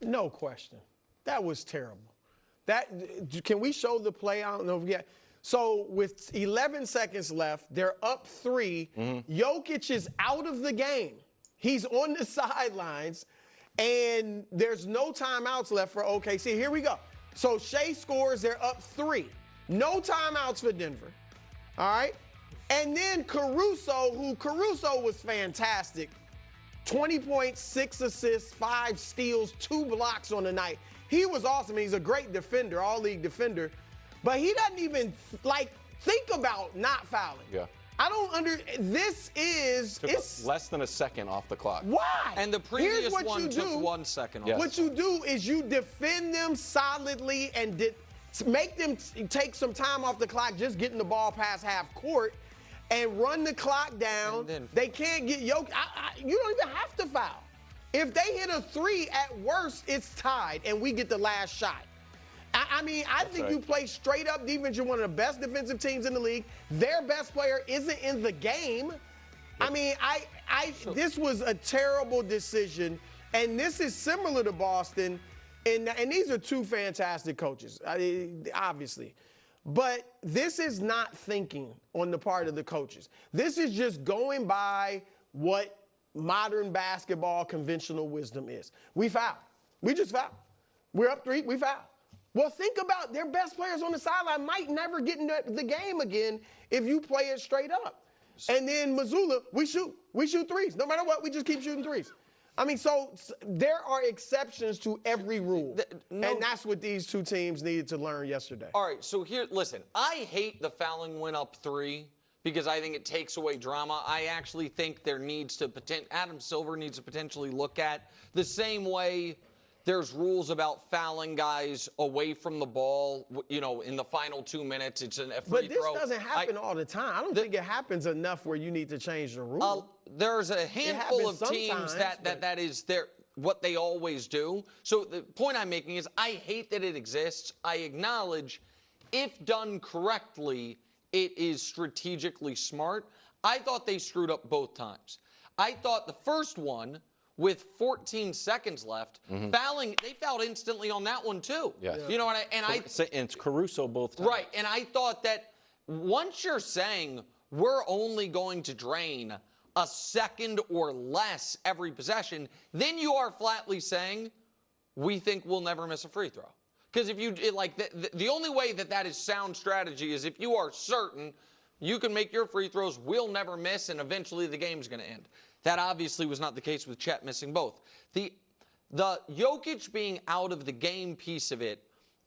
No question. That was terrible. Can we show the play? I don't know if we got. So with 11 seconds left, they're up 3. Jokic is out of the game. He's on the sidelines, and there's no timeouts left for OKC. Here we go. So Shea scores. They're up 3. No timeouts for Denver. All right? And then Caruso was fantastic. 20 points, 6 assists, 5 steals, 2 blocks on the night. He was awesome. He's a great defender, all-league defender. But he doesn't even, think about not fouling. Yeah. I don't it's less than a second off the clock. Why? And the previous one took 1 second off. Yes. What you do is you defend them solidly and make them take some time off the clock, just getting the ball past half court, and run the clock down. They can't get Jokic. You don't even have to foul. If they hit a 3, at worst, it's tied, and we get the last shot. I think you play straight up defense. You're one of the best defensive teams in the league. Their best player isn't in the game. This was a terrible decision, and this is similar to Boston, and these are 2 fantastic coaches, obviously. But this is not thinking on the part of the coaches. This is just going by what modern basketball conventional wisdom is. We foul. We just foul. We're up 3, we foul. Well, think about their best players on the sideline might never get in the game again if you play it straight up. And then Missoula, we shoot 3s. No matter what, we just keep shooting 3s. So there are exceptions to every rule. And that's what these 2 teams needed to learn yesterday. All right, so here, listen, I hate the fouling when up 3 because I think it takes away drama. I actually think Adam Silver needs to potentially look at the same way there's rules about fouling guys away from the ball, in the final 2 minutes. It's a free throw. But this doesn't happen all the time. I don't think it happens enough where you need to change the rule. There's a handful of teams that is what they always do. So the point I'm making is I hate that it exists. I acknowledge if done correctly, it is strategically smart. I thought they screwed up both times. I thought the first one, with 14 seconds left, they fouled instantly on that one too. Yes. You know what and it's Caruso both times. Right, and I thought that once you're saying we're only going to drain a second or less every possession, then you are flatly saying we think we'll never miss a free throw. Because if you the only way that is sound strategy is if you are certain you can make your free throws, we'll never miss, and eventually the game's going to end. That obviously was not the case with Chet missing both. The Jokic being out of the game piece of it,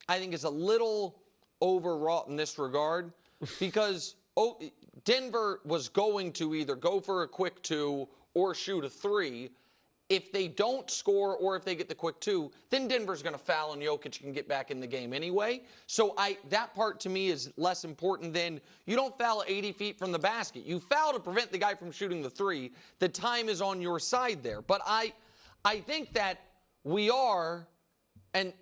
I think, is a little overwrought in this regard because Denver was going to either go for a quick 2 or shoot a 3. If they don't score or if they get the quick 2, then Denver's going to foul and Jokic can get back in the game anyway. So that part to me is less important than you don't foul 80 feet from the basket. You foul to prevent the guy from shooting the 3. The time is on your side there. But I think that we are, and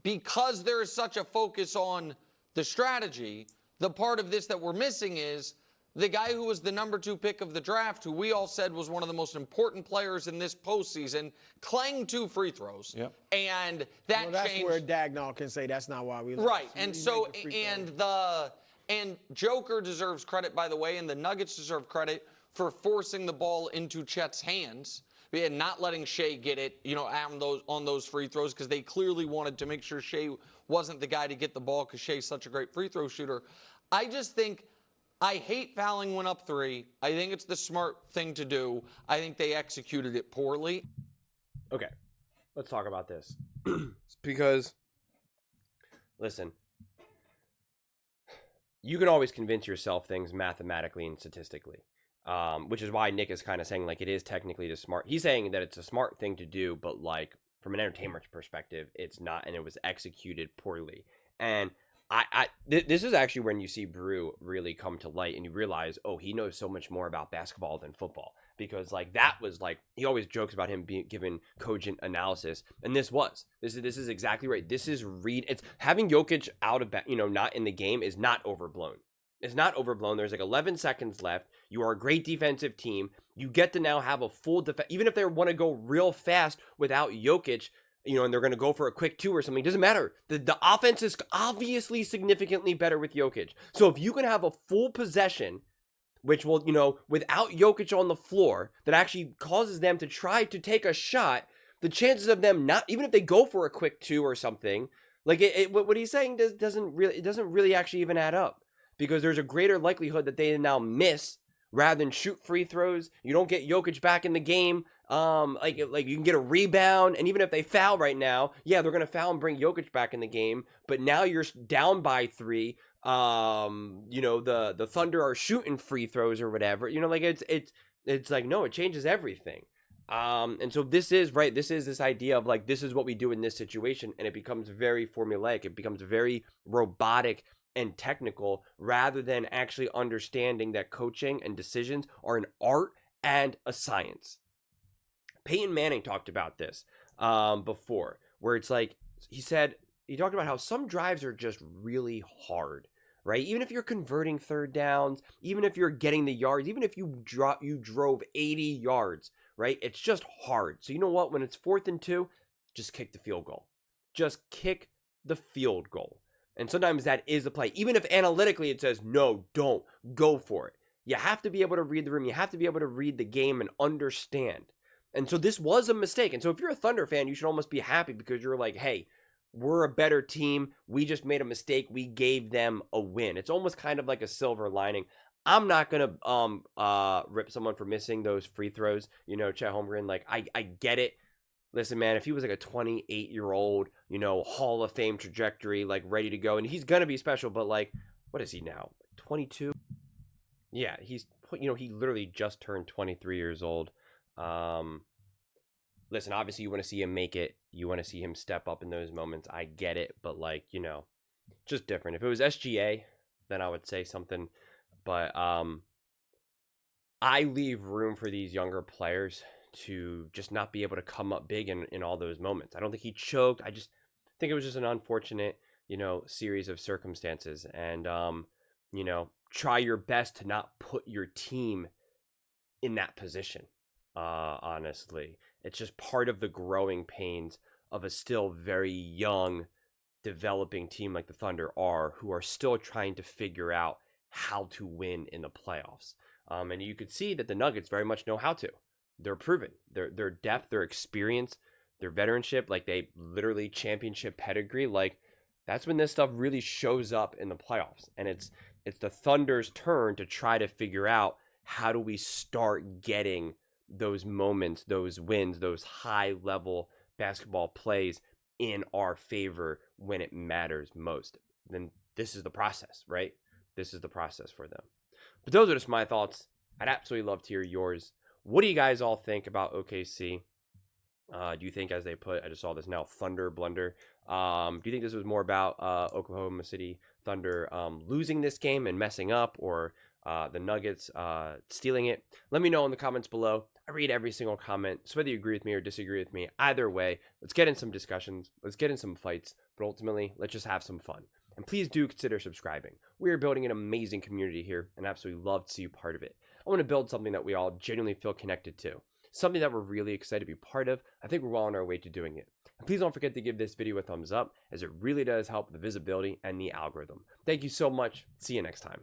because there is such a focus on the strategy, the part of this that we're missing is the guy who was the number 2 pick of the draft, who we all said was one of the most important players in this postseason, clanged 2 free throws. Yep. And that's changed. Where Dagnall can say that's not why we lost. Right. And so, and Joker deserves credit, by the way, and the Nuggets deserve credit for forcing the ball into Chet's hands and not letting Shea get it, on those free throws, because they clearly wanted to make sure Shea wasn't the guy to get the ball because Shea's such a great free throw shooter. I just think I hate fouling when up 3. I think it's the smart thing to do. I think they executed it poorly. Okay, let's talk about this. Because, listen, you can always convince yourself things mathematically and statistically, which is why Nick is kind of saying, it is technically the smart. He's saying that it's a smart thing to do, but, from an entertainment perspective, it's not, and it was executed poorly. And this is actually when you see Brew really come to light and you realize, he knows so much more about basketball than football, because that was he always jokes about him being given cogent analysis. And this is exactly right. This is it's having Jokic out of, not in the game is not overblown. It's not overblown. There's 11 seconds left. You are a great defensive team. You get to now have a full defense. Even if they want to go real fast without Jokic, and they're going to go for a quick 2 or something. It doesn't matter. The offense is obviously significantly better with Jokic. So if you can have a full possession, which will, without Jokic on the floor, that actually causes them to try to take a shot, the chances of them not, even if they go for a quick 2 or something, like what he's saying doesn't really actually even add up, because there's a greater likelihood that they now miss rather than shoot free throws. You don't get Jokic back in the game. Like you can get a rebound, and even if they foul right now, yeah, they're gonna foul and bring Jokic back in the game. But now you're down by 3. The Thunder are shooting free throws or whatever. It's like, no, it changes everything. And so this is this idea of like, this is what we do in this situation, and it becomes very formulaic. It becomes very robotic and technical, rather than actually understanding that coaching and decisions are an art and a science. Peyton Manning talked about this before, where it's like, he talked about how some drives are just really hard, right? Even if you're converting third downs, even if you're getting the yards, even if you drove 80 yards, right? It's just hard. So you know what? When it's 4th and 2, just kick the field goal. Just kick the field goal. And sometimes that is the play. Even if analytically it says, no, don't, go for it. You have to be able to read the room. You have to be able to read the game and understand. And so this was a mistake. And so if you're a Thunder fan, you should almost be happy, because you're like, hey, we're a better team. We just made a mistake. We gave them a win. It's almost kind of like a silver lining. I'm not going to rip someone for missing those free throws. Chet Holmgren, like, I get it. Listen, man, if he was like a 28-year-old, Hall of Fame trajectory, like ready to go, and he's going to be special, but like, what is he now? 22? Yeah, he literally just turned 23 years old. Listen, obviously you want to see him make it. You want to see him step up in those moments. I get it, but like, just different. If it was SGA, then I would say something, but I leave room for these younger players to just not be able to come up big in all those moments. I don't think he choked. I just think it was just an unfortunate, series of circumstances. And, try your best to not put your team in that position. Honestly, it's just part of the growing pains of a still very young, developing team like the Thunder are, who are still trying to figure out how to win in the playoffs. And you could see that the Nuggets very much know how to. They're proven. Their depth, their experience, their veteranship, like they literally championship pedigree. Like, that's when this stuff really shows up in the playoffs. And it's the Thunder's turn to try to figure out, how do we start getting those moments, those wins, those high level basketball plays in our favor when it matters most. Then this is the process, right? This is the process for them. But those are just my thoughts. I'd absolutely love to hear yours. What do you guys all think about OKC? Do you think, as they put, I just saw this now, Thunder blunder. Do you think this was more about Oklahoma City Thunder losing this game and messing up, or the Nuggets stealing it? Let me know in the comments below. I read every single comment, so whether you agree with me or disagree with me, either way, let's get in some discussions, let's get in some fights, but ultimately, let's just have some fun. And please do consider subscribing. We are building an amazing community here, and absolutely love to see you part of it. I want to build something that we all genuinely feel connected to, something that we're really excited to be part of. I think we're well on our way to doing it. And please don't forget to give this video a thumbs up, as it really does help the visibility and the algorithm. Thank you so much. See you next time.